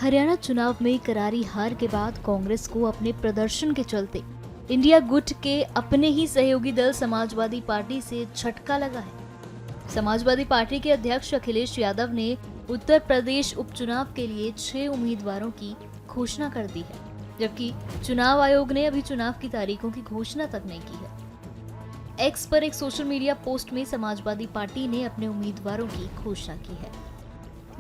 हरियाणा चुनाव में करारी हार के बाद कांग्रेस को अपने प्रदर्शन के चलते इंडिया गुट के अपने ही सहयोगी दल समाजवादी पार्टी से झटका लगा है। समाजवादी पार्टी के अध्यक्ष अखिलेश यादव ने उत्तर प्रदेश उपचुनाव के लिए 6 उम्मीदवारों की घोषणा कर दी है, जबकि चुनाव आयोग ने अभी चुनाव की तारीखों की घोषणा तक नहीं की है। एक्स पर एक सोशल मीडिया पोस्ट में समाजवादी पार्टी ने अपने उम्मीदवारों की घोषणा की है।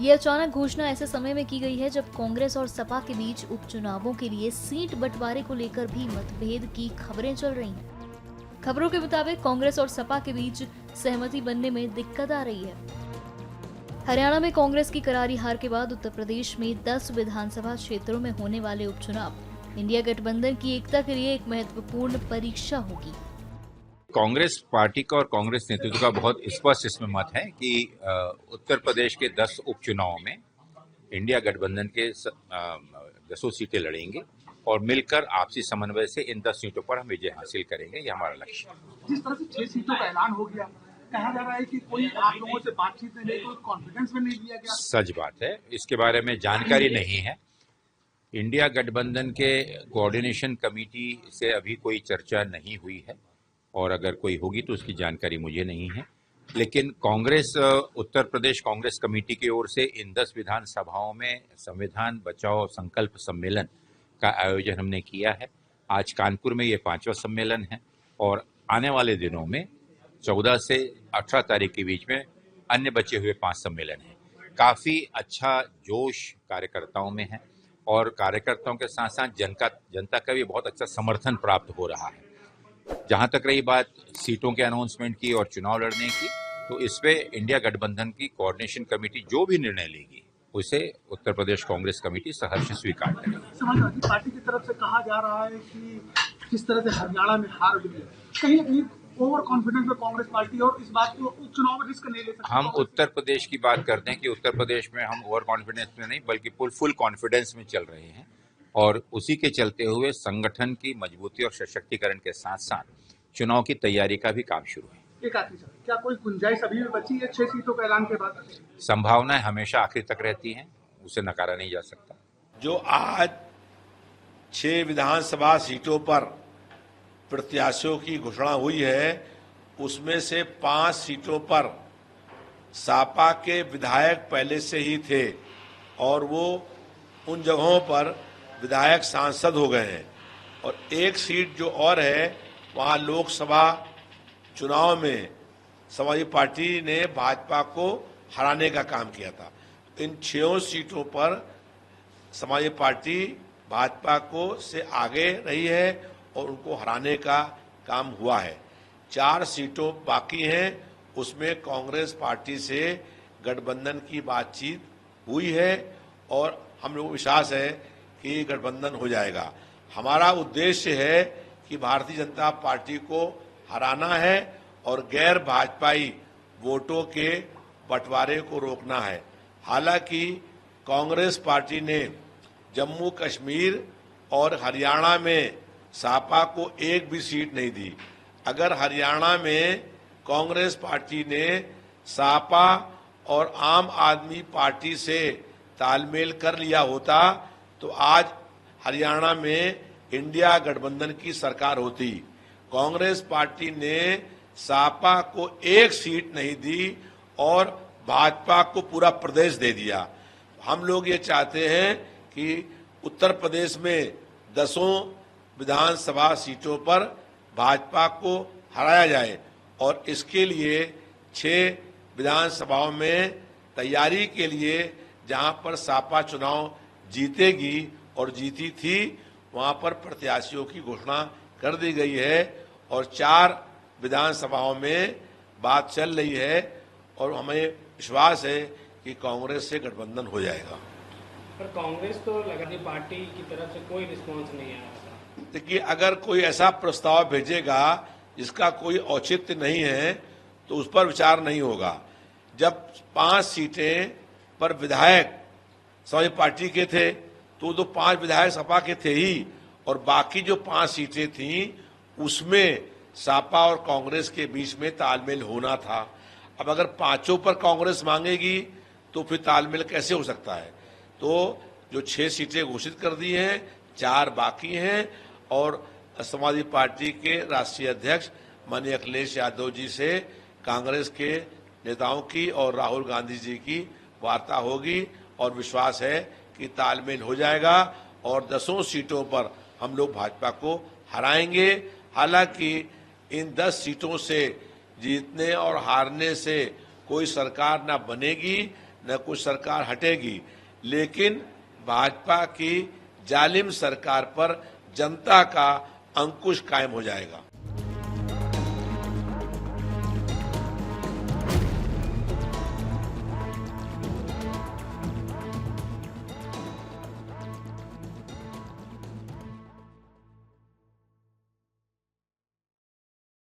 ये अचानक घोषणा ऐसे समय में की गई है जब कांग्रेस और सपा के बीच उपचुनावों के लिए सीट बंटवारे को लेकर भी मतभेद की खबरें चल रही हैं। खबरों के मुताबिक कांग्रेस और सपा के बीच सहमति बनने में दिक्कत आ रही है। हरियाणा में कांग्रेस की करारी हार के बाद उत्तर प्रदेश में 10 विधानसभा क्षेत्रों में होने वाले उपचुनाव इंडिया गठबंधन की एकता के लिए एक महत्वपूर्ण परीक्षा होगी। कांग्रेस पार्टी का और कांग्रेस नेतृत्व का बहुत स्पष्ट इसमें मत है कि उत्तर प्रदेश के 10 उपचुनावों में इंडिया गठबंधन के 10 सीटें लड़ेंगे और मिलकर आपसी समन्वय से इन 10 सीटों पर हम विजय हासिल करेंगे। ये हमारा लक्ष्य है। जिस तरह से 6 सीटों का ऐलान हो गया, कहा जा रहा है कि कोई आप लोगों से बातचीत में नहीं, कोई कॉन्फिडेंस में नहीं लिया गया। सच बात है, इसके बारे में जानकारी नहीं है। इंडिया गठबंधन के कोऑर्डिनेशन कमेटी से अभी कोई चर्चा नहीं हुई है और अगर कोई होगी तो उसकी जानकारी मुझे नहीं है। लेकिन कांग्रेस उत्तर प्रदेश कांग्रेस कमेटी की ओर से इन 10 विधानसभाओं में संविधान बचाओ संकल्प सम्मेलन का आयोजन हमने किया है। आज कानपुर में ये 5वां सम्मेलन है और आने वाले दिनों में 14 से 18 तारीख के बीच में अन्य बचे हुए 5 सम्मेलन हैं। काफी अच्छा जोश कार्यकर्ताओं में है और कार्यकर्ताओं के साथ साथ जनता का भी बहुत अच्छा समर्थन प्राप्त हो रहा है। जहां तक रही बात सीटों के अनाउंसमेंट की और चुनाव लड़ने की, तो इस पे इंडिया गठबंधन की कोऑर्डिनेशन कमेटी जो भी निर्णय लेगी उसे उत्तर प्रदेश कांग्रेस कमेटी सहर्ष स्वीकार करेगी। समाजवादी पार्टी की तरफ से कहा जा रहा है कि जिस तरह से हरियाणा में हार मिली, कहीं ना कहीं ओवर कॉन्फिडेंस में कांग्रेस पार्टी और इस बात को उपचुनाव में रिस्क नहीं ले सकती। हम उत्तर प्रदेश की बात करते हैं कि उत्तर प्रदेश में हम ओवर कॉन्फिडेंस में नहीं बल्कि फुल कॉन्फिडेंस में चल रहे हैं और उसी के चलते हुए संगठन की मजबूती और सशक्तिकरण के साथ साथ चुनाव की तैयारी का भी काम शुरू है। एक आखिरी सवाल, क्या कोई गुंजाइश अभी भी बची है 6 सीटों का ऐलान के बाद? संभावनाएं हमेशा आखिर तक रहती हैं, उसे नकारा नहीं जा सकता। जो आज 6 विधानसभा सीटों पर प्रत्याशियों की घोषणा हुई है, उसमें से 5 सीटों पर सपा के विधायक पहले से ही थे और वो उन जगहों पर विधायक सांसद हो गए हैं और एक सीट जो और है वहां लोकसभा चुनाव में समाजवादी पार्टी ने भाजपा को हराने का काम किया था। इन 6 सीटों पर समाजवादी पार्टी भाजपा को से आगे रही है और उनको हराने का काम हुआ है। 4 सीटों बाकी हैं, उसमें कांग्रेस पार्टी से गठबंधन की बातचीत हुई है और हम लोग को विश्वास है कि गठबंधन हो जाएगा। हमारा उद्देश्य है कि भारतीय जनता पार्टी को हराना है और गैर भाजपाई वोटों के बंटवारे को रोकना है। हालांकि कांग्रेस पार्टी ने जम्मू कश्मीर और हरियाणा में सपा को एक भी सीट नहीं दी। अगर हरियाणा में कांग्रेस पार्टी ने सपा और आम आदमी पार्टी से तालमेल कर लिया होता तो आज हरियाणा में इंडिया गठबंधन की सरकार होती। कांग्रेस पार्टी ने सपा को एक सीट नहीं दी और भाजपा को पूरा प्रदेश दे दिया। हम लोग ये चाहते हैं कि उत्तर प्रदेश में 10 विधानसभा सीटों पर भाजपा को हराया जाए और इसके लिए 6 विधानसभाओं में तैयारी के लिए जहां पर सपा चुनाव जीतेगी और जीती थी वहां पर प्रत्याशियों की घोषणा कर दी गई है और 4 विधानसभाओं में बात चल रही है और हमें विश्वास है कि कांग्रेस से गठबंधन हो जाएगा। पर कांग्रेस तो लगातार पार्टी की तरफ से कोई रिस्पांस नहीं आया। देखिए, अगर कोई ऐसा प्रस्ताव भेजेगा जिसका कोई औचित्य नहीं है तो उस पर विचार नहीं होगा। जब 5 सीटें पर विधायक समाजवादी पार्टी के थे तो 5 विधायक सपा के थे ही और बाकी जो 5 सीटें थीं उसमें सपा और कांग्रेस के बीच में तालमेल होना था। अब अगर 5 पर कांग्रेस मांगेगी तो फिर तालमेल कैसे हो सकता है? तो जो 6 सीटें घोषित कर दी हैं, 4 बाकी हैं और समाजवादी पार्टी के राष्ट्रीय अध्यक्ष माननीय अखिलेश यादव जी से कांग्रेस के नेताओं की और राहुल गांधी जी की वार्ता होगी और विश्वास है कि तालमेल हो जाएगा और 10 सीटों पर हम लोग भाजपा को हराएंगे। हालांकि इन 10 सीटों से जीतने और हारने से कोई सरकार न बनेगी न कोई सरकार हटेगी, लेकिन भाजपा की जालिम सरकार पर जनता का अंकुश कायम हो जाएगा।